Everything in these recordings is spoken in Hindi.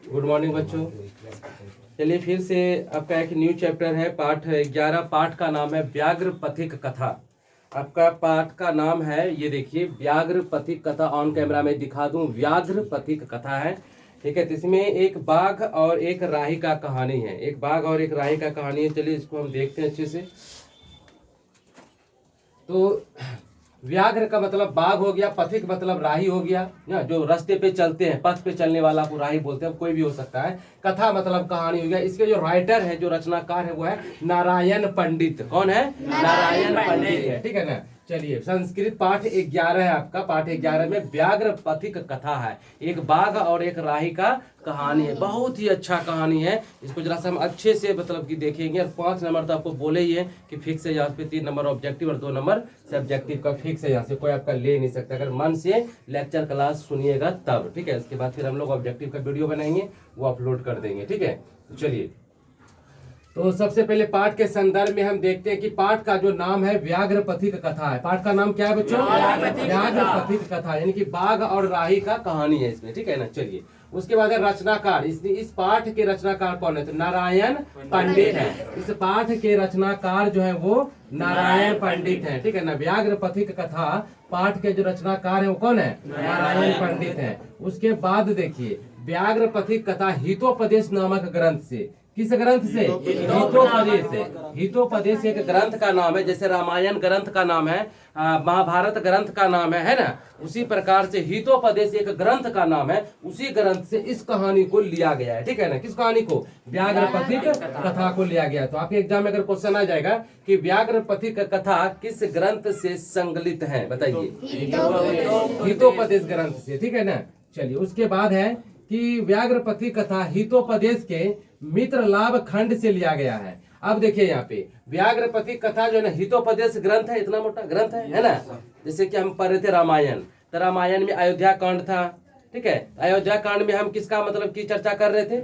गुड मॉर्निंग बच्चों। चलिए फिर से आपका एक न्यू चैप्टर है, पाठ 11। पाठ का नाम है व्याघ्र पथिक कथा। आपका पाठ का नाम है, ये देखिए, व्याघ्र पथिक कथा। ऑन कैमरा में दिखा दूं, व्याघ्र पथिक कथा है, ठीक है। तो इसमें एक बाघ और एक राही का कहानी है, एक बाघ और एक राही का कहानी है। चलिए इसको हम देखते हैं अच्छे से। तो व्याघ्र का मतलब बाघ हो गया, पथिक मतलब राही हो गया ना, जो रास्ते पे चलते हैं, पथ पे चलने वाला को राही बोलते हैं, कोई भी हो सकता है। कथा मतलब कहानी हो गया। इसके जो राइटर है, जो रचनाकार है, वो है नारायण पंडित। कौन है? नारायण पंडित है, ठीक है ना। चलिए, संस्कृत पाठ 11 है आपका। पाठ 11 में व्याघ्र पथिक कथा है, एक बाघ और एक राही का कहानी है। बहुत ही अच्छा कहानी है। इसको जरा सा हम अच्छे से मतलब कि देखेंगे। और 5 नंबर तो आपको बोले ही है कि फिक्स है, यहाँ पे 3 नंबर ऑब्जेक्टिव और 2 नंबर सब्जेक्टिव का फिक्स है। यहाँ से कोई आपका ले नहीं सकता, अगर मन से लेक्चर क्लास सुनिएगा तब, ठीक है। उसके बाद फिर हम लोग ऑब्जेक्टिव का वीडियो बनाएंगे, वो अपलोड कर देंगे, ठीक है। चलिए, तो सबसे पहले पाठ के संदर्भ में हम देखते हैं कि पाठ का जो नाम है व्याघ्र पथिक कथा है। पाठ का नाम क्या है बच्चों? व्याघ्र पथिक कथा, यानी कि बाघ और राही का कहानी है इसमें, ठीक है ना। चलिए, उसके बाद है रचनाकार। इस पाठ के रचनाकार कौन है? तो नारायण पंडित है। इस पाठ के रचनाकार जो है वो नारायण पंडित है, ठीक है ना। व्याघ्र पथिक कथा पाठ के जो रचनाकार है वो कौन है? नारायण पंडित है। उसके बाद देखिए, व्याघ्र पथिक कथा हितोपदेश नामक ग्रंथ से। किस ग्रंथ से? हितोपदेश से। हितोपदेश एक ग्रंथ का नाम है, जैसे रामायण ग्रंथ का नाम है, महाभारत ग्रंथ का नाम है ना। उसी प्रकार से हितोपदेश एक ग्रंथ का नाम है। उसी ग्रंथ से इस कहानी को लिया गया है, ठीक है ना। किस कहानी को? व्याघ्र पथिक कथा को लिया गया है। तो आपके एग्जाम में अगर क्वेश्चन आ जाएगा कि व्याघ्र पथिक कथा किस ग्रंथ से संकलित है, बताइए। हितोपदेश ग्रंथ से, ठीक है ना। चलिए, उसके बाद है कि व्याघ्र पथिक कथा हितोपदेश के मित्र लाभ खंड से लिया गया है। अब देखिए यहाँ पे व्याघ्र पथिक कथा जो है ना, हितोपदेश ग्रंथ है, इतना मोटा ग्रंथ है ना। जैसे कि हम पढ़ रहे थे रामायण, तो रामायण में अयोध्या कांड था, ठीक है। अयोध्या कांड में हम किसका मतलब की चर्चा कर रहे थे?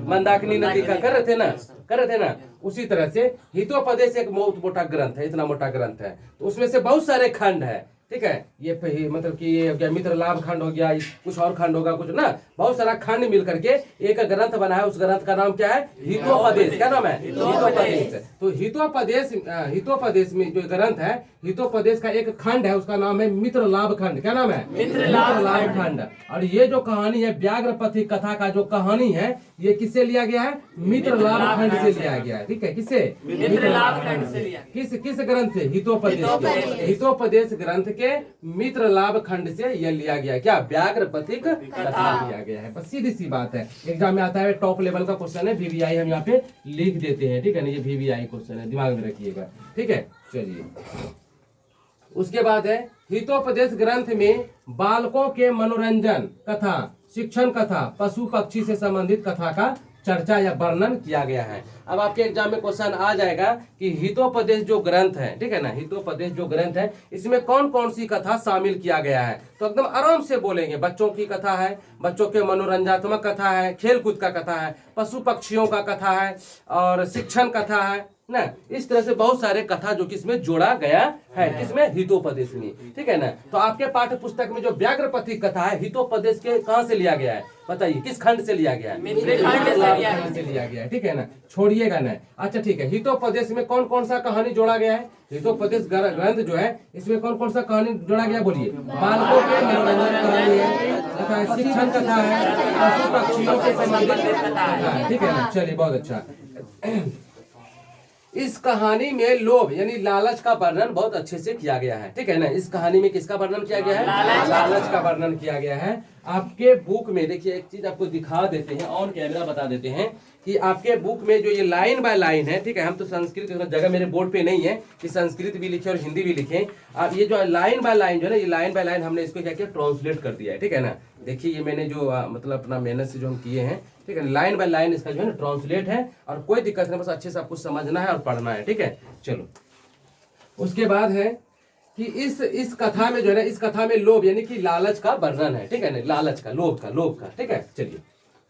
मंदाकिनी नदी का कर रहे थे ना। उसी तरह से हितोपदेश एक बहुत मोटा ग्रंथ है, इतना मोटा ग्रंथ है। तो उसमें से बहुत सारे खंड है, ठीक है। ये मतलब कि ये हो गया मित्र लाभ खंड हो गया, कुछ और खंड होगा, कुछ ना, बहुत सारा खंड मिल करके एक ग्रंथ बना है। उस ग्रंथ का नाम क्या है? हितोपदेश। क्या नाम है? हितोपदेश। तो हितोपदेश में जो ग्रंथ है, हितोपदेश का एक खंड है, उसका नाम है मित्र लाभ खंड। क्या नाम है? मित्र लाभ खंड। और ये जो कहानी है व्याघ्र पथिक कथा का जो कहानी है, ये किससे लिया गया है? मित्र लाभ खंड से लिया गया है, ठीक है। किससे? मित्र लाभ खंड से। किस ग्रंथ से? हितोपदेश। हितोपदेश ग्रंथ के मित्र लाभ खंड से यह लिया गया। क्या? व्याघ्र पथिक कथा लिया गया है। बस सीधी सी बात है, एग्जाम में आता है, टॉप लेवल का क्वेश्चन है, VVI हम यहाँ पे लिख देते हैं, ठीक है ना। ये VVI क्वेश्चन है, दिमाग में रखिएगा, ठीक है। चलिए, उसके बाद है हितोपदेश ग्रंथ में बालकों के मनोरंजन कथा, शिक्षण कथा, पशु पक्षी से संबंधित कथा का चर्चा या वर्णन किया गया है। अब आपके एग्जाम में क्वेश्चन आ जाएगा कि हितोपदेश जो ग्रंथ है, ठीक है ना, हितोपदेश जो ग्रंथ है, इसमें कौन कौन सी कथा शामिल किया गया है। तो एकदम आराम से बोलेंगे। बच्चों की कथा है, बच्चों के मनोरंजनात्मक कथा है, खेलकूद का कथा है, पशु पक्षियों का कथा है, और शिक्षण कथा है ना। इस तरह से बहुत सारे कथा जो कि इसमें जोड़ा गया है, किसमें? हितोपदेश में, ठीक है ना। तो आपके पाठ्य पुस्तक में जो व्याघ्र पथिक कथा है, हितोपदेश के कहां से लिया गया है, बताइए। किस खंड से लिया गया है? खंड से लिया गया है, ठीक है ना। छोड़िएगा ना। अच्छा, ठीक है। हितोपदेश में कौन कौन सा कहानी जोड़ा गया है? हितोपदेश ग्रंथ जो है, इसमें कौन कौन सा कहानी जोड़ा गया, बोलिए। बालकों के मनोरंजन कहानी है, शिक्षण कथा है, पशु पक्षियों से संबंधित कथा है, ठीक है ना। चलिए, बहुत अच्छा। इस कहानी में लोभ यानी लालच का वर्णन बहुत अच्छे से किया गया है, ठीक है ना। इस कहानी में किसका वर्णन किया गया है? लालच का वर्णन किया गया है। आपके बुक में देखिए, एक चीज आपको दिखा देते हैं, ऑन कैमरा बता देते हैं कि आपके बुक में जो ये लाइन बाय लाइन है, ठीक है। हम तो संस्कृत जगह मेरे बोर्ड पे नहीं है कि संस्कृत भी लिखे और हिंदी भी लिखे। अब ये जो लाइन बाय लाइन जो है ना, ये लाइन बाय लाइन हमने इसको क्या किया? ट्रांसलेट कर दिया है, ठीक है ना। देखिए, ये मैंने जो मतलब अपना मेहनत से जो हम किए हैं, ठीक है। लाइन बाय लाइन इसका जो है ना ट्रांसलेट है, और कोई दिक्कत नहीं, बस अच्छे से आपको समझना है और पढ़ना है, ठीक है। चलो, उसके बाद है कि इस कथा में जो है ना, इस कथा में लोभ यानी कि लालच का वर्णन है, ठीक है ना। लालच का, लोभ का, ठीक है। चलिए,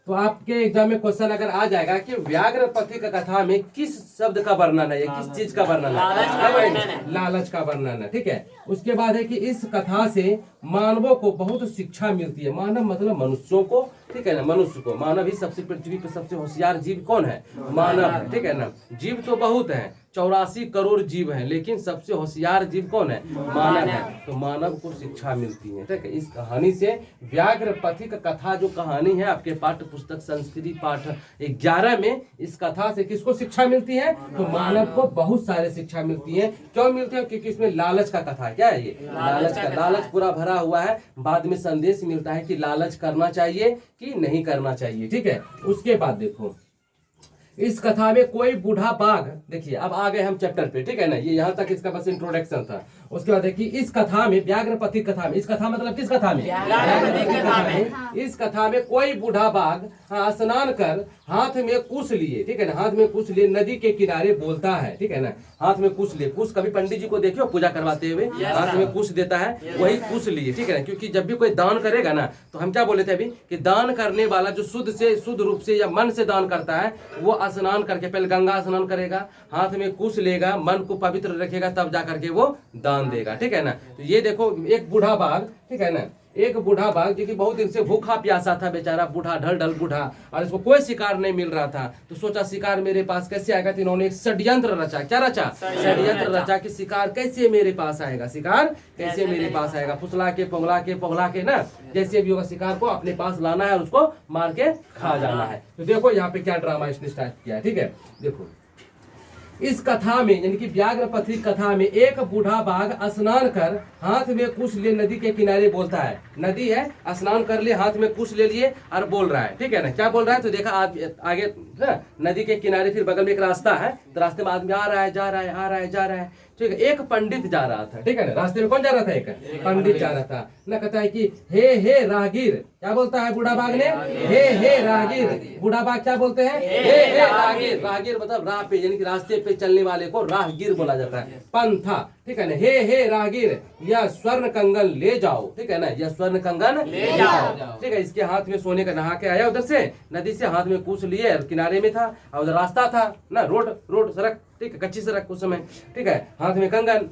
तो आपके एग्जाम में क्वेश्चन अगर आ जाएगा कि व्याघ्र पथिक कथा में किस शब्द का वर्णन है या किस चीज का वर्णन है? लालच का वर्णन है, ठीक है। उसके बाद है कि इस कथा से मानवों को बहुत शिक्षा मिलती है। मानव मतलब मनुष्यों को ठीक है ना, मनुष्य को। मानव ही सबसे, पृथ्वी पर सबसे होशियार जीव कौन है? मानव है, ठीक है ना। जीव तो बहुत हैं, 84 करोड़ जीव हैं, लेकिन सबसे होशियार जीव कौन है? मानव है। तो मानव को शिक्षा मिलती है, ठीक है। इस कहानी से व्याघ्र पथिक कथा जो कहानी है आपके पाठ्य पुस्तक संस्कृत पाठ 11 में, इस कथा से किसको शिक्षा मिलती है? तो मानव को बहुत सारे शिक्षा मिलती है। क्यों मिलती है? क्योंकि इसमें लालच का कथा है। क्या है ये? लालच का, लालच पूरा भरा हुआ है। बाद में संदेश मिलता है कि लालच करना चाहिए कि नहीं करना चाहिए, ठीक है। उसके बाद देखो इस कथा में कोई बूढ़ा बाघ, देखिए अब आ गए हम चैप्टर पे, ठीक है ना। ये यहाँ तक इसका बस इंट्रोडक्शन था। उसके बाद देखिए इस कथा में, व्याघ्र पथिक कथा में, इस कथा मतलब किस कथा में? कथा में। इस कथा में कोई बूढ़ा बाघ स्नान कर हाथ में कुश लिए, ठीक है ना, हाथ में कुश लिए नदी के किनारे बोलता है, ठीक है ना। हाथ में कुश लिए, कुश कभी पंडित जी को देखियो पूजा करवाते हुए हाथ में कुश देता है, वही कुश लिए, ठीक है ना। क्योंकि जब भी कोई दान करेगा ना, तो हम क्या बोले थे अभी कि दान करने वाला जो शुद्ध रूप से या मन से दान करता है, वो स्नान करके पहले गंगा स्नान करेगा, हाथ में कुश लेगा, मन को पवित्र रखेगा, तब जा करके वो दान देगा, ठीक है ना। तो ये देखो एक बूढ़ा बाघ, ठीक है ना, एक बूढ़ा बाघ जो कि बहुत दिन से भूखा प्यासा था बेचारा, बूढ़ा ढल ढल बूढ़ा, और इसको कोई शिकार नहीं मिल रहा था। तो सोचा शिकार मेरे पास कैसे आएगा? तो इन्होंने एक षड्यंत्र रचा। क्या रचा? षड्यंत्र रचा कि शिकार कैसे मेरे पास आएगा, शिकार कैसे मेरे पास आएगा। फुसला के पोगला के ना, जैसे भी होगा शिकार को अपने पास लाना है और उसको मार के खा जाना है। तो देखो यहाँ पे क्या ड्रामा इसने स्टार्ट किया है, ठीक है। देखो इस कथा में, यानी कि व्याघ्र पथिक कथा में, एक बूढ़ा बाघ स्नान कर हाथ में कुश ले नदी के किनारे बोलता है। नदी है, स्नान कर लिए, हाथ में कुश ले लिए और बोल रहा है, ठीक है ना। क्या बोल रहा है? तो देखा आगे ना नदी के किनारे, फिर बगल में एक रास्ता है, तो रास्ते में आदमी आ रहा है, जा रहा है, आ रहा है, जा रहा है, ठीक है। एक पंडित जा रहा था, ठीक है ना। रास्ते में कौन जा रहा था? एक पंडित जा रहा था ना। कहता है कि हे राहगीर, क्या बोलता है बूढ़ा बाघ ने? हे राहगीर। बूढ़ा बाघ क्या बोलते हैं? हे राहगीर। राहगीर मतलब राह पे, यानी कि रास्ते पे चलने वाले को राहगीर बोला जाता है। पंथा, ठीक है ना। हे राहगीर, यह स्वर्ण कंगन ले जाओ, ठीक है ना, यह स्वर्ण कंगन ले जाओ, ठीक है। इसके हाथ में सोने का, नहा के आया उधर से नदी से, हाथ में कुश लिए, किनारे में था, और उधर रास्ता था ना, रोड सड़क, ठीक है, कच्ची सड़क उस समय, ठीक है। हाथ में कंगन,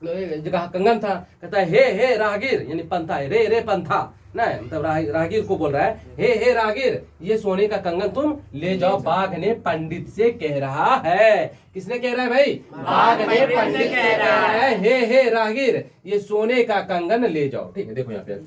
जगह कंगन था। कहता है हे राहगीर, यानी पंथा है, रे पंथा ना, मतलब राहगीर को बोल रहा है, हे राहगीर, ये सोने का कंगन तुम ले जाओ। बाघ ने पंडित से कह रहा है। किसने कह रहा है भाई? बाघ ने पंडित से कह रहा है, हे राहगीर, ये सोने का कंगन ले जाओ, ठीक है। देखो यहाँ पे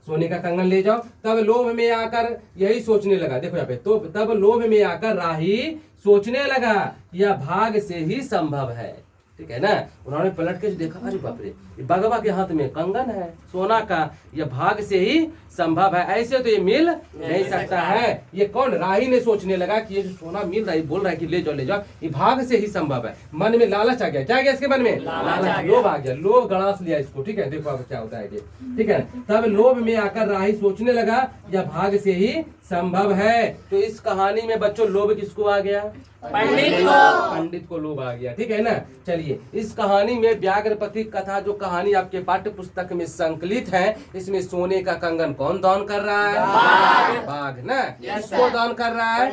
सोने का कंगन ले जाओ। तब लोभ में आकर यही सोचने लगा, देखो यहाँ पे, तो तब लोभ में आकर राही सोचने लगा, यह भाग से ही संभव है, ठीक है ना। उन्होंने पलट के देखा, अरे बाप रे, बाघवा के हाथ में कंगन है सोना का, यह भाग से ही संभव है, ऐसे तो ये मिल नहीं सकता है। ये कौन? राही ने सोचने लगा कि ये जो सोना मिल रहा है, बोल रहा है कि ले जाओ, ये भाग से ही संभव है। मन में लालच आ गया। क्या आ गया इसके मन में? लालच, लोभ आ गया, लोभ गड़ास लिया इसको, ठीक है। देखो अब क्या होता है, ठीक है। तब लोभ में आकर राही सोचने लगा, यह भाग से ही संभव है। तो इस कहानी में बच्चों लोभ किसको आ गया? पंडित को लोभ आ गया, ठीक है ना। चलिए इस कहानी में व्याघ्र पथिक कथा जो कहानी आपके पाठ्य पुस्तक में संकलित है, इसमें सोने का कंगन कौन दान कर रहा है? बाघ ना। किसको दान कर रहा है?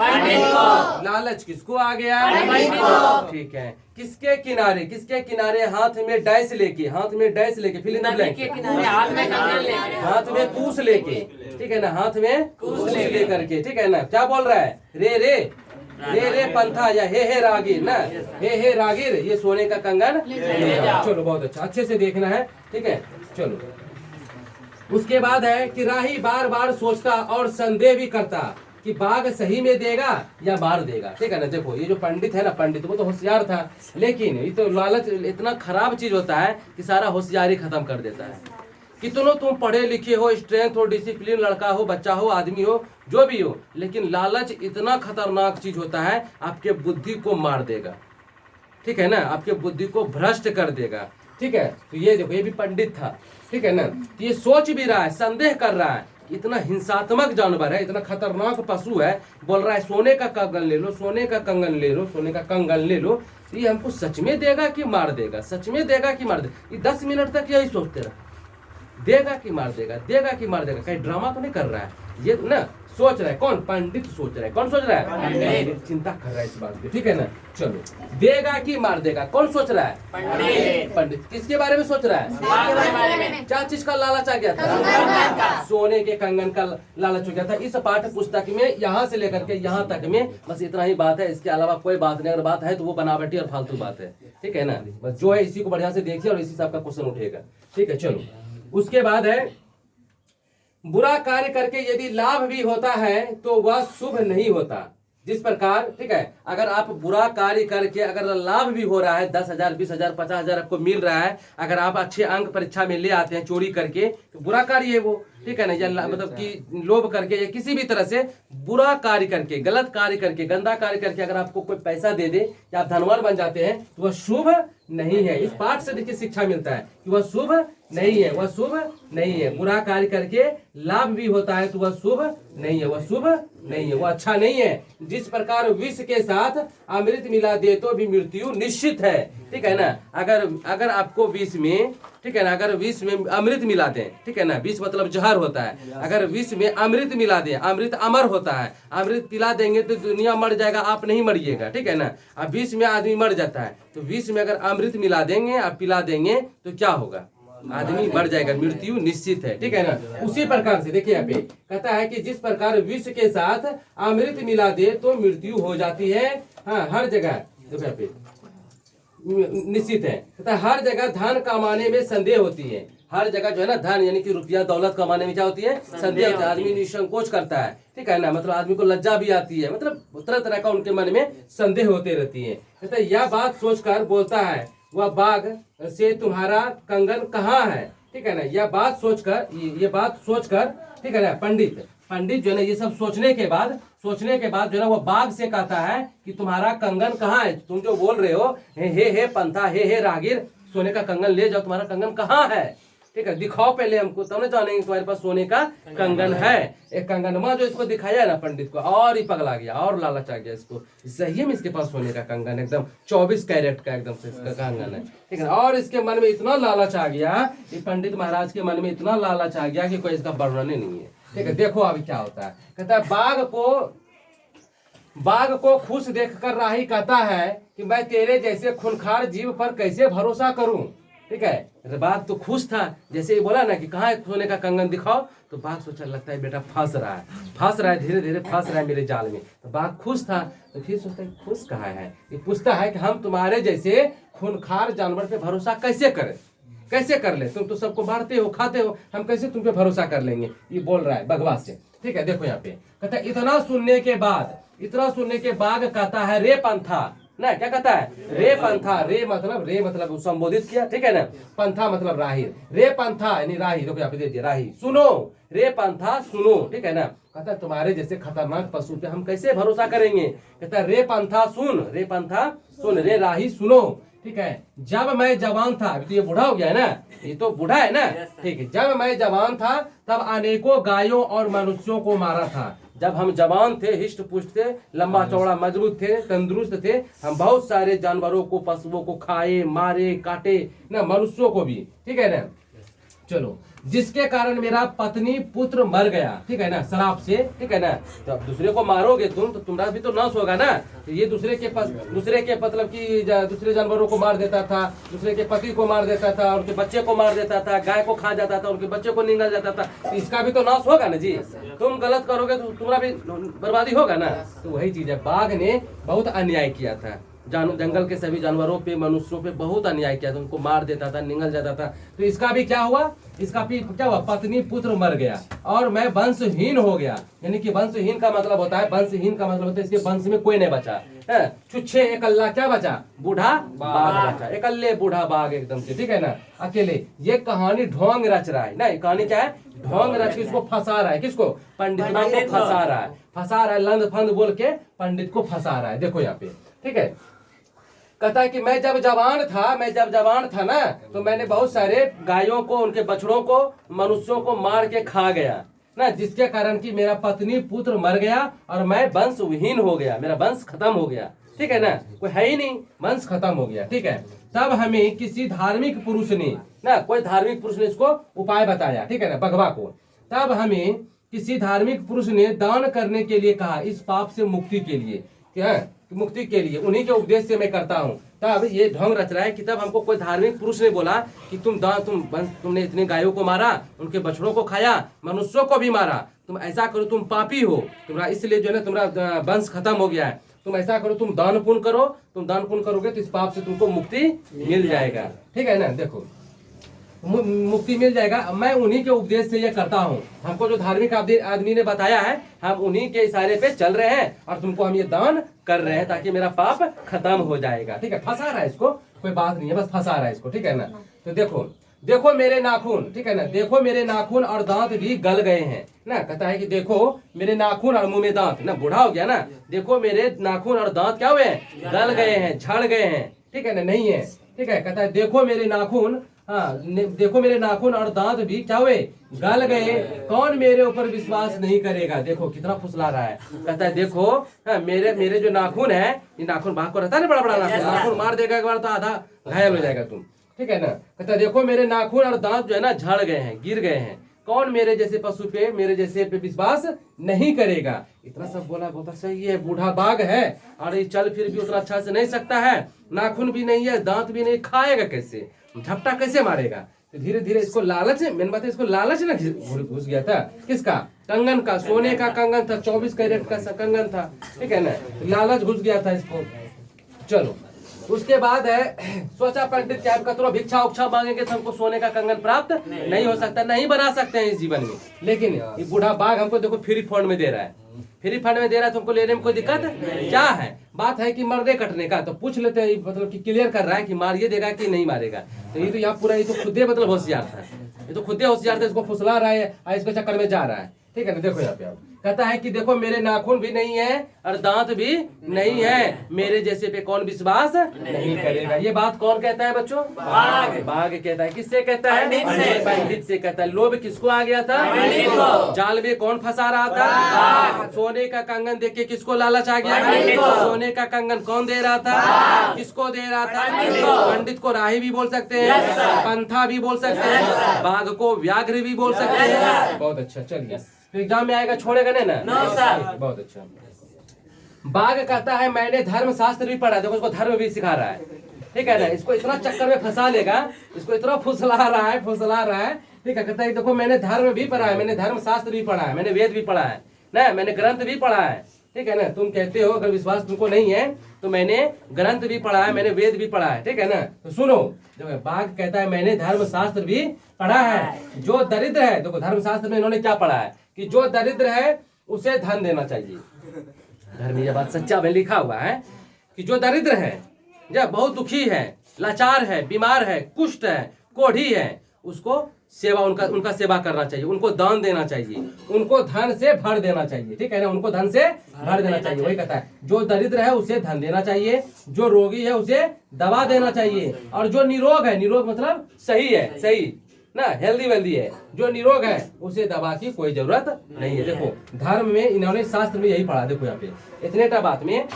लालच किसको आ गया? ठीक है। किसके किनारे? हाथ में डैश लेके, फिर हाथ में कुश लेके, ठीक है ना, हाथ में कुश लेकर के, ठीक है ना। क्या बोल रहा है? रे पंथा, या हे रागीर ना, हे रागीर, ये सोने का कंगन ले जाओ। चलो बहुत अच्छा, अच्छे से देखना है, ठीक है। चलो उसके बाद है कि राही बार बार सोचता और संदेह भी करता कि बाघ सही में देगा या मार देगा, ठीक है ना। देखो ये जो पंडित है ना, पंडित वो तो होशियार था, लेकिन ये तो लालच इतना खराब चीज होता है कि सारा होशियारी खत्म कर देता है। कितनों तुम पढ़े लिखे हो, स्ट्रेंथ हो, डिसिप्लिन, लड़का हो, बच्चा हो, आदमी हो, जो भी हो, लेकिन लालच इतना खतरनाक चीज होता है, आपके बुद्धि को मार देगा, ठीक है ना, आपके बुद्धि को भ्रष्ट कर देगा, ठीक है। तो ये देखो, ये भी पंडित था, ठीक है ना। तो ये सोच भी रहा है, संदेह कर रहा है, इतना हिंसात्मक जानवर है, इतना खतरनाक पशु है, बोल रहा है सोने का कंगन ले लो, सोने का कंगन ले लो, सोने का कंगन ले लो। ये हमको सच में देगा कि मार देगा, सच में देगा कि मार देगा। ये 10 मिनट तक यही सोचते रहे, देगा कि मार देगा, देगा कि मार देगा। कहीं ड्रामा तो नहीं कर रहा है ये ना, सोच रहा है, कौन? पंडित सोच रहा है। कौन सोच रहा है? पंडित चिंता कर रहा है इस बात की, ठीक है ना। चलो, देगा कि मार देगा, कौन सोच रहा है? पंडित। पंडित किसके बारे में सोच रहा है? क्या चीज का लालच आ गया था? सोने के कंगन का लालच हो गया था। इस पाठ्य पुस्तक में यहाँ से लेकर के यहाँ तक में बस इतना ही बात है, इसके अलावा कोई बात नहीं। अगर बात है तो वो बनावटी और फालतू बात है, ठीक है ना। बस जो है इसी को बढ़िया से देखिए और इसी से आपका क्वेश्चन उठेगा, ठीक है। चलो, उसके बाद है बुरा कार्य करके यदि लाभ भी होता है तो वह शुभ नहीं होता। जिस प्रकार, ठीक है, अगर आप बुरा कार्य करके अगर लाभ भी हो रहा है, 10,000, 20,000, 50,000 आपको मिल रहा है, अगर आप अच्छे अंक परीक्षा में ले आते हैं चोरी करके, तो बुरा कार्य है वो, ठीक है ना। या मतलब कि लोभ करके या किसी भी तरह से बुरा कार्य करके, गलत कार्य करके, गंदा कार्य करके अगर आपको कोई पैसा दे दे या आप धनवान बन जाते हैं तो वह शुभ नहीं है। इस पाठ से देखिए शिक्षा मिलता है कि वह शुभ नहीं है, वह शुभ नहीं है। बुरा कार्य करके लाभ भी होता है तो वह शुभ नहीं है, वह शुभ नहीं है, वह अच्छा नहीं है। जिस प्रकार विष के साथ अमृत मिला दे तो भी मृत्यु निश्चित है, ठीक है ना। अगर आपको विष में, ठीक है ना, अगर विष में अमृत मिला दें, ठीक है ना, विष मतलब जहर होता है, अगर विष में अमृत मिला दें, अमृत अमर होता है, अमृत पिला देंगे तो दुनिया मर जाएगा, आप नहीं मरिएगा, ठीक है ना। अब विष में आदमी मर जाता है, तो विष में अगर अमृत मिला देंगे, आप पिला देंगे तो क्या होगा? आदमी मर जाएगा, मृत्यु निश्चित है, ठीक है ना। उसी प्रकार से देखिए यहाँ पे कहता है कि जिस प्रकार विष के साथ अमृत मिला दे तो मृत्यु हो जाती है, हाँ, हर जगह देखो यहाँ पे निश्चित है। कहता है हर जगह धन कमाने में संदेह होती है। हर जगह जो है ना धन यानी कि रुपया दौलत कमाने में क्या होती है? संदेह होता है। आदमी निसंकोच करता है, ठीक है ना, मतलब आदमी को लज्जा भी आती है, मतलब तरह तरह का उनके मन में संदेह होते रहती है। कहता है यह बात सोचकर बोलता है वह बाघ से तुम्हारा कंगन कहाँ है, ठीक है ना। यह बात सोचकर, ये बात सोचकर, ठीक है ना, पंडित जो है ना ये सब सोचने के बाद जो है ना वो बाघ से कहता है कि तुम्हारा कंगन कहाँ है। तुम जो बोल रहे हो हे पंथा, हे रागिर, सोने का कंगन ले जाओ, तुम्हारा कंगन कहाँ है, ठीक है, दिखाओ पहले हमको, तब ना जानेंगे तुम्हारे पास सोने का कंगन है। एक कंगनमा जो इसको दिखाया है ना पंडित को, और ही पगला गया और लालच आ गया इसको। सही में इसके पास सोने का कंगन एकदम 24 कैरेट का एकदम से इसका कंगन है, ठीक है। और इसके मन में इतना लालच आ गया, ये पंडित महाराज के मन में इतना लालच आ गया कि कोई इसका वर्णन ही नहीं है, ठीक है। देखो अभी क्या होता है। कहता है बाघ को खुश देखकर राही कहता है कि मैं तेरे जैसे खूंखार जीव पर कैसे भरोसा करूं, ठीक है। बाघ तो खुश था, जैसे ही बोला ना कि कहाँ है सोने का कंगन दिखाओ, तो बाघ सोचा लगता है बेटा फंस रहा है, धीरे धीरे फंस रहा है मेरे जाल में। तो बाघ खुश था, तो फिर सोचता है खुश कहाँ है। ये पूछता है कि हम तुम्हारे जैसे खूंखार जानवर पे भरोसा कैसे कर ले, तुम तो सबको मारते हो, खाते हो, हम कैसे तुम पे भरोसा कर लेंगे। ये बोल रहा है बगवा से, ठीक है। देखो यहाँ पे कहता है इतना सुनने के बाघ कहता है रे पंथा, ना क्या कहता है? रे पंथा। रे मतलब संबोधित किया, ठीक है ना। पंथा मतलब राही, रे पंथा यानी राही, देखो यहाँ पे दे दिया राही, सुनो, रे पंथा सुनो, ठीक है ना। कहता है तुम्हारे जैसे खतरनाक पशु पे हम कैसे भरोसा करेंगे। कहता है रे पंथा सुन, रे राही सुनो, ठीक है। जब मैं जवान था, अभी तो ये बूढ़ा हो गया है ना, ये तो बूढ़ा है ना, ठीक है। जब मैं जवान था तब अनेकों गायों और मनुष्यों को मारा था। जब हम जवान थे, हिष्ट पुष्ट थे, लंबा चौड़ा मजबूत थे, तंदुरुस्त थे, हम बहुत सारे जानवरों को, पशुओं को खाए, मारे, काटे ना, मनुष्यों को भी, ठीक है ना। चलो, जिसके कारण मेरा पत्नी पुत्र मर गया, ठीक है ना, शराब से, ठीक है ना। तो अब दूसरे को मारोगे तुम तो तुम्हारा भी तो नाश होगा ना। तो ये दूसरे के मतलब कि दूसरे जानवरों को मार देता था, दूसरे के पति को मार देता था, उनके बच्चे को मार देता था, गाय को खा जाता था, उनके बच्चे को निगल जाता था, तो इसका भी तो नाश होगा ना जी। तुम गलत करोगे तो तुम्हारा भी बर्बादी होगा ना। तो वही चीज है, बाघ ने बहुत अन्याय किया था, जंगल के सभी जानवरों पे, मनुष्यों पे बहुत अन्याय किया था, उनको मार देता था, निगल जाता था। तो इसका भी क्या हुआ, इसका भी क्या हुआ, पत्नी पुत्र मर गया और मैं वंशहीन हो गया। यानी कि वंशहीन का मतलब होता है, इसके वंश में कोई नहीं बचा, छुच्छे एकल्ला क्या बचा, बूढ़ा बाघ बचा, एकल्ले बूढ़ा बाघ एकदम से, ठीक है ना, अकेले। ये कहानी ढोंग रच रहा है ना, ये कहानी क्या है, ढोंग रच के इसको फंसा रहा है, किसको, पंडित को फंसा रहा है, लंद फंद बोल के पंडित को फंसा रहा है। देखो यहाँ पे, ठीक है। कहता है कि मैं जब जवान था ना, तो मैंने बहुत सारे गायों को, उनके बछड़ों को, मनुष्यों को मार के खा गया ना, जिसके कारण कि मेरा पत्नी पुत्र मर गया और मैं वंशहीन हो गया, मेरा वंश खत्म हो गया, ठीक है ना, कोई है ही नहीं, वंश खत्म हो गया, ठीक है। तब हमें किसी धार्मिक पुरुष ने ना, कोई धार्मिक पुरुष ने इसको उपाय बताया, ठीक है ना, बघवा को। तब हमें किसी धार्मिक पुरुष ने दान करने के लिए कहा, इस पाप से मुक्ति के लिए, क्या मुक्ति के लिए, उन्हीं के उपदेश से मैं करता हूँ। तब ये ढोंग रच रहा है कि तब हमको कोई धार्मिक पुरुष ने बोला कि तुमने इतने गायों को मारा, उनके बछड़ों को खाया, मनुष्यों को भी मारा, तुम ऐसा करो, तुम पापी हो, तुम्हारा इसलिए जो है ना तुम्हारा वंश खत्म हो गया है, तुम ऐसा करो, तुम दान पुण्य करो, तुम दान पुण्य करोगे तो इस पाप से तुमको मुक्ति मिल जाएगा। ठीक है ना, देखो मुक्ति मिल जाएगा। मैं उन्हीं के उपदेश से ये करता हूँ, हमको जो धार्मिक आदमी ने बताया है, हम उन्हीं के इशारे पे चल रहे हैं और तुमको हम ये दान कर रहे हैं ताकि मेरा पाप खत्म हो जाएगा। ठीक है, फंसा रहा है इसको, कोई बात नहीं है, बस फंसा रहा है इसको। ठीक है ना, तो देखो मेरे नाखून, ठीक है ना, देखो मेरे नाखून और दांत भी गल गए हैं ना। कहता है कि देखो मेरे नाखून और मुंह में दांत ना, बूढ़ा हो गया ना, देखो मेरे नाखून और दांत क्या हुए हैं, गल गए हैं, झड़ गए हैं। ठीक है ना, नहीं है। ठीक है, कहता है देखो मेरे नाखून, हाँ देखो मेरे नाखून और दांत भी क्या हुए, गल गए, कौन मेरे ऊपर विश्वास नहीं करेगा। देखो कितना फुसला रहा है। कहता है देखो हाँ, मेरे जो नाखून है, ये नाखून भाग को रहता है ना, बड़ा बड़ा नाखून मार देगा एक बार तो आधा घायल हो जाएगा तुम। ठीक है ना, कहता है देखो मेरे नाखून और दांत जो है ना झड़ गए हैं, गिर गए हैं, कौन मेरे जैसे पशु पे, मेरे जैसे पे विश्वास नहीं करेगा। इतना सब बोला, बोलता सही है, बूढ़ा बाघ है और ये चल फिर भी उतना अच्छा से नहीं सकता है, नाखून भी नहीं है, दांत भी नहीं, खाएगा कैसे, झपटा कैसे मारेगा। तो धीरे धीरे इसको लालच, मेन बात है इसको लालच ना घुस गया था, किसका, कंगन का, सोने का कंगन था, 24 कैरेट का कंगन था। ठीक है ना, लालच घुस गया था इसको। चलो उसके बाद है, सोचा पंडित क्या का थोड़ा भिक्षा उक्षा मांगेंगे तो हमको सोने का कंगन प्राप्त नहीं हो सकता, नहीं बना सकते हैं इस जीवन में। लेकिन ये बूढ़ा बाघ हमको देखो फ्री फंड में दे रहा है, फ्री फंड में दे रहा है, तुमको लेने में कोई दिक्कत क्या है। बात है कि मरने कटने का, तो पूछ लेते हैं, मतलब कि क्लियर कर रहा है कि मारिए देगा कि नहीं मारेगा। तो ये तो यहाँ पूरा, ये तो खुदे मतलब होशियार था, ये तो खुदे होशियार था, इसको फुसला रहा है, इसके चक्कर में जा रहा है। ठीक है ना, देखो यहाँ पे आप कहता है कि देखो मेरे नाखून भी नहीं है और दांत भी नहीं है, मेरे जैसे पे कौन विश्वास नहीं करेगा। ये बात कौन कहता है बच्चों, बाघ कहता है। किससे कहता है, पंडित से कहता है। लोभ किसको आ गया था, जाल में कौन फंसा रहा था, सोने का कंगन देख के किसको लालच आ गया, सोने का कंगन कौन दे रहा था, किसको दे रहा था, पंडित को राही भी बोल सकते हैं, पंथा भी बोल सकते हैं, बाघ को व्याघ्र भी बोल सकते हैं। बहुत अच्छा, चलिए तो एग्जाम में आएगा, छोड़ेगा नहीं ना, बहुत अच्छा। बाघ कहता है मैंने धर्म शास्त्र भी पढ़ा, देखो इसको धर्म भी सिखा रहा है। ठीक है ना, इसको इतना चक्कर में फंसा लेगा, इसको इतना फुसला रहा है। ठीक है, कहता है देखो मैंने धर्म भी पढ़ा है, मैंने धर्म शास्त्र भी पढ़ा है, मैंने वेद भी पढ़ा है ना, मैंने ग्रंथ भी पढ़ा है। ठीक है ना, तुम कहते हो अगर विश्वास तुमको नहीं है तो मैंने ग्रंथ भी पढ़ा है, मैंने वेद भी पढ़ा है। ठीक है ना, तो सुनो, देखो बाघ कहता है मैंने धर्म शास्त्र भी पढ़ा है। जो दरिद्र है, देखो धर्म शास्त्र में इन्होंने क्या पढ़ा है कि जो दरिद्र है उसे धन देना चाहिए। धर्म ये बात सच्चा में लिखा हुआ है कि जो दरिद्र है, जब बहुत दुखी है, लाचार है, बीमार है, कुष्ठ है, कोढ़ी है, उसको सेवा, उनका सेवा करना चाहिए, उनको दान देना चाहिए, उनको धन से भर देना चाहिए। ठीक है ना, उनको धन से भर देना चाहिए। वही कहता है जो दरिद्र है उसे धन देना चाहिए, जो रोगी है उसे दवा देना चाहिए, और जो निरोग है, निरोग मतलब सही है, सही ना, हेल्दी वेल्दी है, जो निरोग है उसे दवा की कोई जरूरत नहीं है। देखो धर्म में इन्होंने, शास्त्र में यही पढ़ा, देखो यहाँ पे इतने बात में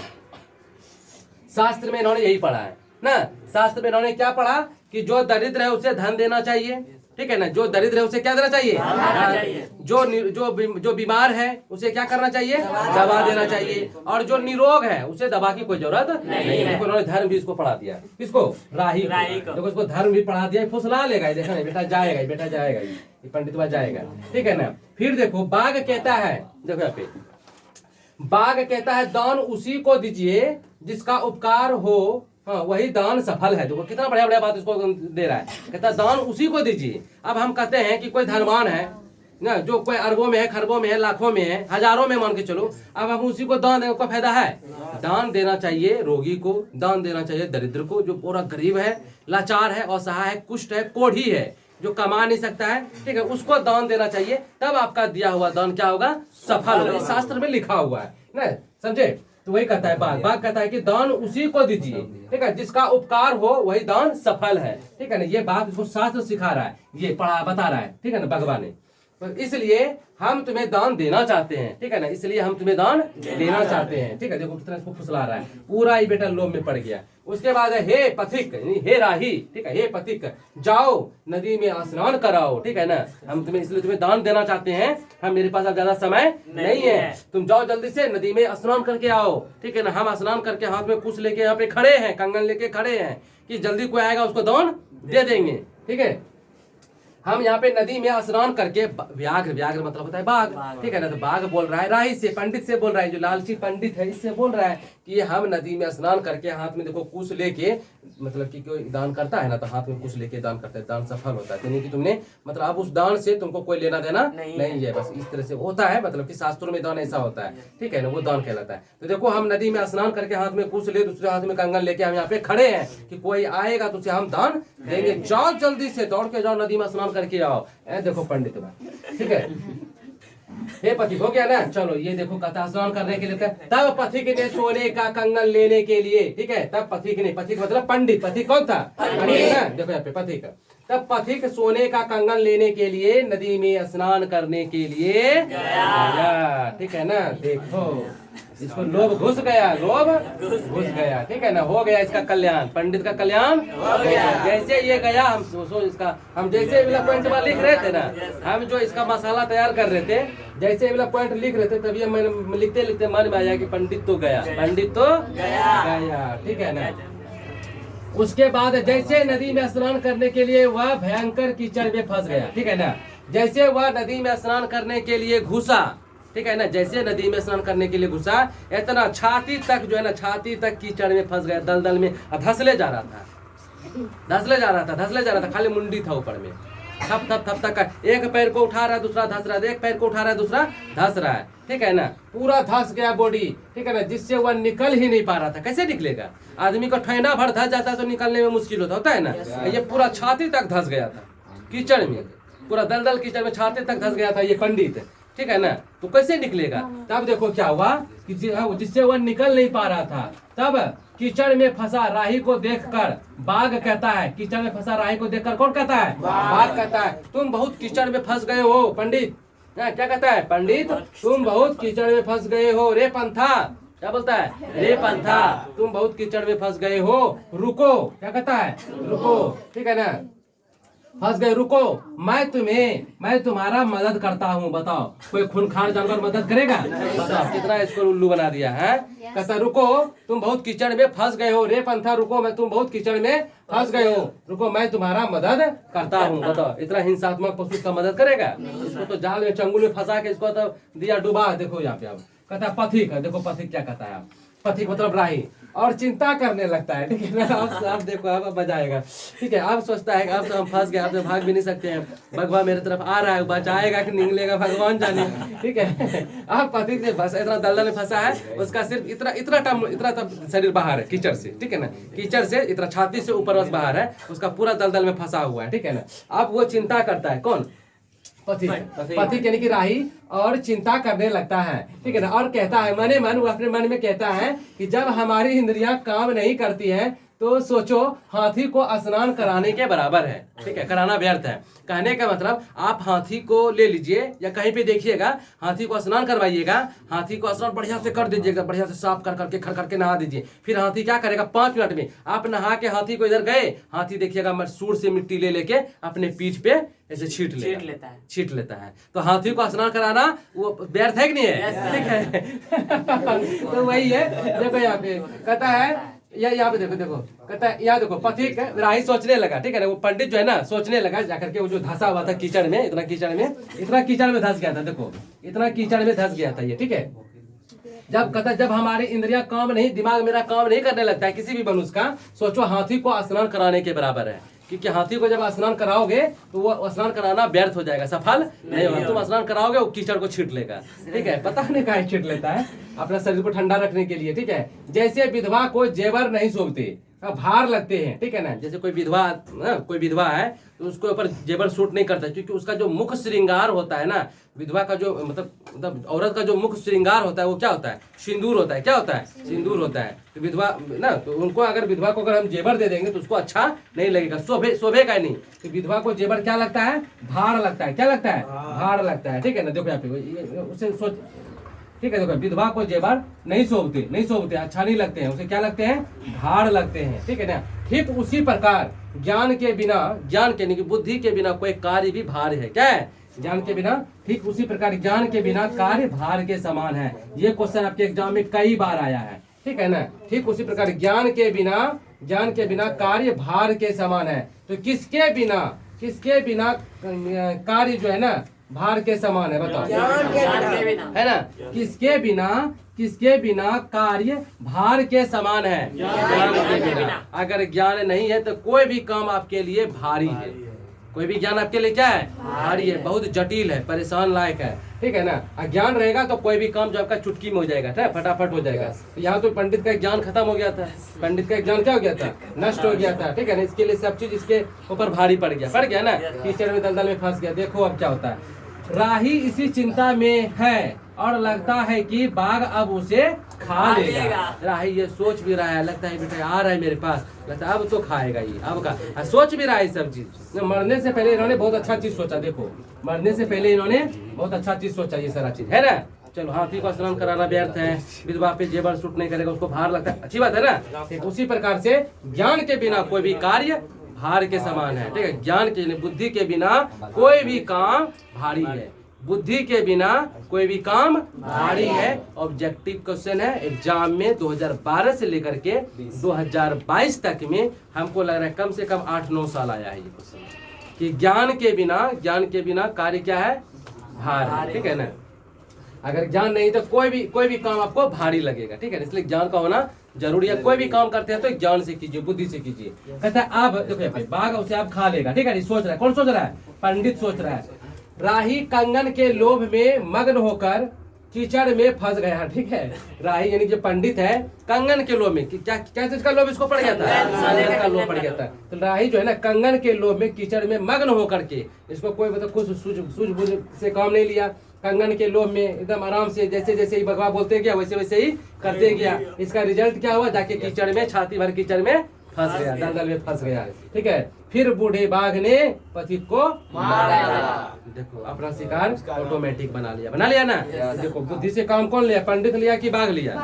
शास्त्र में इन्होंने यही पढ़ा है ना। शास्त्र में इन्होंने क्या पढ़ा कि जो दरिद्र है उसे धन देना चाहिए। ठीक है ना, जो दरिद्र है उसे क्या देना चाहिए, जो बीमार है उसे क्या करना चाहिए, दवा देना चाहिए, और जो निरोग है उसे दवा की कोई जरूरत नहीं है। देखो उन्होंने धर्म भी इसको पढ़ा दिया, किसको, राही को। देखो इसको धर्म भी पढ़ा दिया, फुसला लेगा, देखा नहीं बेटा जाएगा, ये पंडित बाबा जाएगा। ठीक है ना, फिर देखो बाघ कहता है, देखो यहाँ पे बाघ कहता है दान उसी को दीजिए जिसका उपकार हो, हाँ वही दान सफल है। देखो कितना बढ़िया बात इसको दे रहा है, कहता है दान उसी को दीजिए। अब हम कहते हैं कि कोई धनवान है ना, जो कोई अरबों में है, खरबों में है, लाखों में है, हजारों में मान के चलो, अब हम उसी को दान देने का फायदा है। दान देना चाहिए रोगी को, दान देना चाहिए दरिद्र को, जो पूरा गरीब है, लाचार है, असहाय है, कुष्ठ है, कोढ़ी है, जो कमा नहीं सकता है। ठीक है, उसको दान देना चाहिए, तब आपका दिया हुआ दान क्या होगा, सफल होगा। शास्त्र में लिखा हुआ है ना, समझे। तो वही कहता है बाघ कहता है कि दान उसी को दीजिए, ठीक है, जिसका उपकार हो वही दान सफल है। ठीक है ना, ये बात इसको शास्त्र सिखा रहा है, ये पढ़ा बता रहा है। ठीक है ना, भगवान ने तो इसलिए हम तुम्हें दान देना चाहते हैं, ठीक है ना, इसलिए हम तुम्हें दान देना चाहते हैं, ठीक है। देखो कितना इसको फुसला रहा है, पूरा ही बेटा लोभ में पड़ गया। उसके बाद है हे पथिक, हे राही, ठीक है, हे पथिक जाओ नदी में स्नान कराओ, ठीक है ना, हम तुम्हें इसलिए तुम्हें दान देना चाहते हैं, हम मेरे पास अब ज्यादा समय नहीं है, तुम जाओ जल्दी से नदी में स्नान करके आओ, ठीक है ना। हम स्नान करके हाथ में कुछ लेके यहाँ पे खड़े हैं, कंगन लेके खड़े हैं कि जल्दी कोई आएगा उसको दान दे देंगे, ठीक है। हम यहाँ पे नदी में स्नान करके, व्याघ्र, व्याघ्र मतलब होता है बाघ, ठीक है ना, तो बाघ बोल रहा है राही से, पंडित से बोल रहा है, जो लालची पंडित है इससे बोल रहा है कि हम नदी में स्नान करके हाथ में देखो कुछ लेके, मतलब कि कोई दान करता है ना तो हाथ में कुछ लेके दान करता है, दान सफल होता है, यानी कि तुमने मतलब अब उस दान से तुमको कोई लेना देना नहीं है, बस इस तरह से होता है, मतलब कि शास्त्रों में दान ऐसा होता है, ठीक है ना, वो दान कहलाता है। तो देखो हम नदी में स्नान करके हाथ में कुछ ले, दूसरे हाथ में कंगन लेके हम यहाँ पे खड़े हैं कि कोई आएगा तो उसे हम दान देंगे, जाओ जल्दी से दौड़ के जाओ नदी में स्नान करके आओ। देखो पंडित, ठीक है, हे पथिक हो गया ना, चलो ये देखो कथा स्नान करने के लिए तब पथिक ने सोने का कंगन लेने के लिए, ठीक है, तब पथिक ने, पथिक मतलब पंडित, पथिक कौन था, पंडित ना, देखो यहाँ पे पथिक, तब पथिक सोने का कंगन लेने के लिए नदी में स्नान करने के लिए गया, ठीक है ना। देखो इसको लोभ घुस गया, लोभ घुस गया, ठीक है ना, हो गया इसका कल्याण, पंडित का कल्याण हो गया। जैसे ये गया, हम सोचो इसका, हम जैसे वाला पॉइंट लिख रहे थे ना, हम जो इसका मसाला तैयार कर रहे थे, जैसे वाला पॉइंट लिख रहे थे तभी मैंने लिखते लिखते मन में आया कि पंडित तो गया, पंडित तो गया, ठीक है ना। उसके बाद जैसे नदी में स्नान करने के लिए वह भयंकर कीचड़ में फंस गया, ठीक है ना, जैसे वह नदी में स्नान करने के लिए घुसा, ठीक है ना, जैसे नदी में स्नान करने के लिए घुसा, इतना छाती तक जो है ना, छाती तक कीचड़ में फंस गया, दलदल में धसले जा रहा था, धसले जा रहा था, धसले जा रहा था, खाली मुंडी था ऊपर में, थप थप थप तक, एक पैर को उठा रहा है दूसरा धस रहा है, एक पैर को उठा रहा है दूसरा धस रहा है, ठीक है ना, पूरा धस गया बॉडी, ठीक है ना, जिससे वह निकल ही नहीं पा रहा था। कैसे निकलेगा, आदमी को ठंडा भर धस जाता है तो निकलने में मुश्किल होता है ना, ये पूरा छाती तक धस गया था कीचड़ में, पूरा दलदल कीचड़ में छाती तक धस गया था ये पंडित, ठीक है ना। तो कैसे निकलेगा, तब देखो क्या हुआ कि जिससे वह निकल नहीं पा रहा था, तब कीचड़ में फंसा राही को देखकर बाघ कहता है, कीचड़ में फंसा राही को देखकर कौन कहता है, बाघ कहता है, तुम बहुत कीचड़ में फंस गए हो पंडित, क्या कहता है पंडित, तुम बहुत कीचड़ में फंस गए हो रे पंथा, क्या बोलता है, रे पंथा तुम बहुत कीचड़ में फंस गए हो, रुको, क्या कहता है, रुको, ठीक है ना, फंस गए, रुको, मैं तुम्हारा मदद करता हूँ, बताओ कोई खूंखार जानवर मदद करेगा, बताओ कितना इसको उल्लू बना दिया है। कहता रुको तुम बहुत कीचड़ में फंस गए हो, रे पंथा रुको, मैं तुम बहुत कीचड़ में फंस गए हो, रुको मैं तुम्हारा मदद करता हूँ। बताओ इतना हिंसात्मक पशु का मदद करेगा, इसको तो जाल में चंगुल में फंसा के इसको तो दिया डुबा। देखो यहाँ पे अब कहता है पथिक, देखो पथिक क्या कहता है, पथिक मतलब राही, और चिंता करने लगता है, ठीक है ना। अब देखो अब बजाएगा, ठीक है, अब सोचता है कि अब तो हम फंस गए, अब तो भाग भी नहीं सकते हैं, भगवान मेरे तरफ आ रहा है, बचाएगा कि निकलेगा भगवान जाने, ठीक है। अब पथिक से बस इतना दलदल में फंसा है, उसका सिर्फ इतना तब शरीर बाहर है कीचड़ से, ठीक है ना, कीचड़ से इतना छाती से ऊपर बस बाहर है, उसका पूरा दलदल में फंसा हुआ है, ठीक है ना। अब वो चिंता करता है, कौन, पथिक यानी कि राही, और चिंता करने लगता है, ठीक है ना, और कहता है मने मन, वो अपने मन में कहता है कि जब हमारी इंद्रियां काम नहीं करती हैं तो सोचो हाथी को स्नान कराने के बराबर है, ठीक है, कराना व्यर्थ है। कहने का मतलब आप हाथी को ले लीजिए या कहीं पे देखिएगा, हाथी को स्नान करवाइएगा, हाथी को स्नान बढ़िया से कर दीजिएगा, बढ़िया से साफ कर करके खड़ करके नहा दीजिए, फिर हाथी क्या करेगा 5 मिनट में आप नहा के हाथी को इधर गए, हाथी देखिएगा सूर से मिट्टी ले लेके अपने पीठ पे ऐसे छीट लेता है। तो हाथी को स्नान कराना वो व्यर्थ है कि नहीं है, ठीक है। तो वही है, देखो यहाँ पे कहता है, यहाँ पे देखो कहता है, यहाँ देखो पथिक राही सोचने लगा, ठीक है ना, वो पंडित जो है ना सोचने लगा जाकर के, वो जो धंसा हुआ था कीचड़ में, इतना कीचड़ में धंस गया था, देखो इतना कीचड़ में धंस गया था ये, ठीक है। जब हमारी इंद्रियां काम नहीं, दिमाग मेरा काम नहीं करने लगता है किसी भी मनुष्य का, सोचो हाथी को स्नान कराने के बराबर है, क्योंकि हाथी को जब स्नान कराओगे तो वो स्नान कराना व्यर्थ हो जाएगा, सफल नहीं होगा। तुम स्नान कराओगे वो कीचड़ को छीट लेगा, ठीक है, पता नहीं काहे छीट लेता है, अपना शरीर को ठंडा रखने के लिए, ठीक है। जैसे विधवा को जेवर नहीं शोभते, भार लगते हैं, ठीक है ना। जैसे कोई विधवा है तो उसके ऊपर जेवर सूट नहीं करता, क्योंकि उसका जो मुख्य श्रृंगार होता है ना, विधवा का जो मतलब औरत का जो मुख्य श्रृंगार होता है वो क्या होता है? सिंदूर होता है। क्या होता है? सिंदूर होता है। तो विधवा ना, तो उनको अगर विधवा को अगर हम जेवर दे देंगे तो उसको अच्छा नहीं लगेगा, शोभेगा नहीं। तो विधवा को जेवर क्या लगता है? भार लगता है। क्या लगता है? भार लगता है, ठीक है ना। देखो यहाँ पे उसे सोच, ठीक है, देखो विधवा को जेवर नहीं शोभते, अच्छा नहीं लगते हैं, उसे क्या लगते हैं? भार लगते हैं, ठीक है ना। ठीक उसी प्रकार ज्ञान के बिना, ज्ञान के नहीं, बुद्धि के बिना कोई कार्य भी भार है। क्या है? ज्ञान के बिना, ठीक उसी प्रकार ज्ञान के बिना कार्य भार के समान है। ये क्वेश्चन आपके एग्जाम में कई बार आया है, ठीक है ना। ठीक उसी प्रकार ज्ञान के बिना कार्य भार के समान है। तो किसके बिना कार्य जो है ना भार के समान है? बताओ। है ना, किसके बिना कार्य भार के समान है? ज्ञान के बिना। अगर ज्ञान नहीं है तो कोई भी काम आपके लिए भारी है। कोई भी ज्ञान आपके लिए क्या है? भारी है, बहुत जटिल है, परेशान लायक है, ठीक है ना। अज्ञान रहेगा तो कोई भी काम जो आपका चुटकी में हो जाएगा, फटाफट हो जाएगा। तो यहाँ तो पंडित का ज्ञान खत्म हो गया था, पंडित का ज्ञान क्या हो गया था? नष्ट हो गया था, ठीक है ना। इसके लिए सब चीज इसके ऊपर भारी पड़ गया ना, कीचड़ में दलदल में फंस गया। देखो अब क्या होता है। राही इसी चिंता में है और लगता है कि बाघ अब उसे खा लेगा। राही ये सोच भी रहा है, लगता है बेटा आ रहा है मेरे पास, लगता है अब तो खाएगा ये, अब का सोच भी रहा है सब चीज। मरने से पहले इन्होंने बहुत अच्छा चीज सोचा। देखो मरने से पहले इन्होंने बहुत अच्छा चीज सोचा, ये सारा चीज है ना। चलो हाथी को स्नान कराना व्यर्थ है, विधवा पे जेवर सूट नहीं करेगा, उसको भार लगता है, अच्छी बात है ना। ठीक उसी प्रकार से ज्ञान के बिना कोई भी कार्य भार के समान है, ठीक है। ज्ञान के, बुद्धि के बिना कोई भी काम भारी है, बुद्धि के बिना कोई भी काम भारी है। ऑब्जेक्टिव क्वेश्चन है एग्जाम में 2012 से लेकर के 2022 तक में, हमको लग रहा है कम से कम 8-9 साल आया है ये क्वेश्चन कि ज्ञान के बिना कार्य क्या है? भार है, ठीक है ना। अगर ज्ञान नहीं तो कोई भी काम आपको भारी लगेगा, ठीक है। इसलिए ज्ञान का होना जरूरी है। कोई भी काम करते हैं तो ज्ञान से कीजिए, बुद्धि से कीजिए। कहता है अब देखो बाघ उसे अब खा लेगा, ठीक है। सोच रहा है, कौन सोच रहा है? पंडित सोच रहा है। राही कंगन के लोभ में मग्न होकर कीचड़ में फंस गया, ठीक है। राही यानी जो पंडित है, कंगन के लोभ में, क्या चीज का लोभ इसको पड़ गया था? कंगन का लोभ पड़ गया था। तो राही जो है ना कंगन के लोभ में कीचड़ में मग्न होकर के, इसको कोई मतलब कुछ सूझबूझ से काम नहीं लिया। कंगन के लोभ में एकदम आराम से जैसे ही भगवान बोलते गया वैसे ही करते गया। इसका रिजल्ट क्या हुआ? जाके कीचड़ में, छाती भर कीचड़ में फंस गया, दलदल में फंस गया, ठीक है। फिर बूढ़े बाघ ने पथिक को मार डाला। देखो अपना शिकार ऑटोमेटिक बना लिया ना। देखो बुद्धि से काम कौन लिया? पंडित लिया कि बाघ लिया?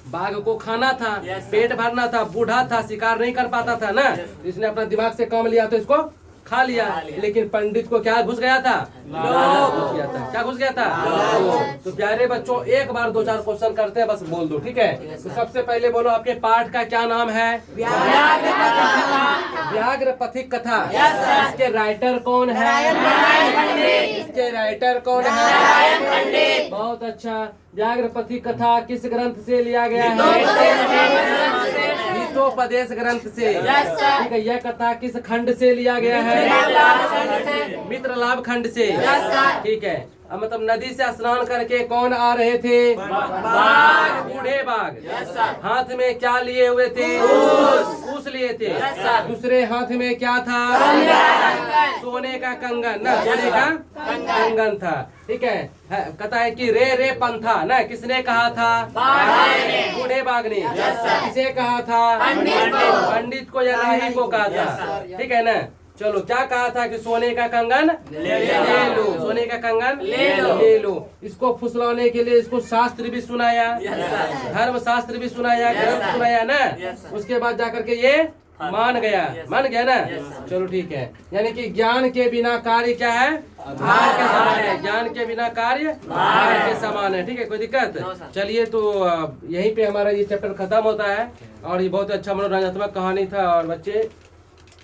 बाघ को खाना था, पेट भरना था, बूढ़ा था, शिकार नहीं कर पाता था ना, इसने अपना दिमाग से काम लिया तो इसको खा लिया। लेकिन पंडित को क्या घुस गया था? क्या घुस गया था? तो प्यारे बच्चों एक बार 2-4 क्वेश्चन करते हैं, बस बोल दो, ठीक है। तो सबसे पहले बोलो आपके पाठ का क्या नाम है? व्याघ्र पथिक कथा। इसके राइटर कौन है? इसके राइटर कौन है? बहुत अच्छा। व्याघ्र पथिक कथा किस ग्रंथ से लिया गया है? हितोपदेश ग्रंथ से, ठीक है। यह कथा किस खंड से लिया गया है? मित्र लाभ खंड से, ठीक है। मतलब नदी से स्नान करके कौन आ रहे थे? बूढ़े बाघ। हाथ में क्या लिए हुए थे? कूस लिए थे। दूसरे हाथ में क्या था? सोने का कंगन ना, सोने का कंगन था, ठीक है। कहता है कि रे पंथा ना, किसने कहा था? बूढ़े बाघ ने। किसे कहा था? पंडित को या राही को कहा था, ठीक है ना। चलो क्या कहा था कि सोने का कंगन ले लो, सोने का कंगन ले लो। इसको फुसलाने के लिए इसको शास्त्र भी सुनाया, धर्म शास्त्र भी सुनाया, ग्रंथ सुनाया ना। उसके बाद जाकर के ये मान गया ना। चलो ठीक है। यानी कि ज्ञान के बिना कार्य क्या है? भार के समान है। ज्ञान के बिना कार्य भार के समान है, ठीक है। कोई दिक्कत? चलिए तो यहीं पे हमारा ये चैप्टर खत्म होता है। और ये बहुत अच्छा मनोरंजनात्मक कहानी था। और बच्चे,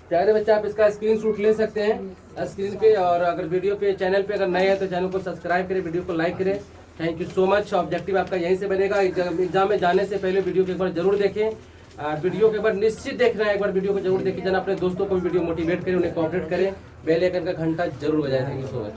प्यारे बच्चे, आप इसका स्क्रीनशॉट ले सकते हैं स्क्रीन पे। और अगर वीडियो पे, चैनल पे अगर नए हैं तो चैनल को सब्सक्राइब करें, वीडियो को लाइक करें। Thank you so much. Objective आपका यहीं से बनेगा। एग्जाम में जाने से पहले वीडियो को एक बार जरूर देखें। वीडियो के बाद निश्चित देखना है, एक बार वीडियो को जरूर देखें। जन अपने दोस्तों को भी वीडियो मोटिवेट करें, उन्हें कोऑपरेट करें। बेल आइकन का घंटा जरूर बजाएं। Thank you so much.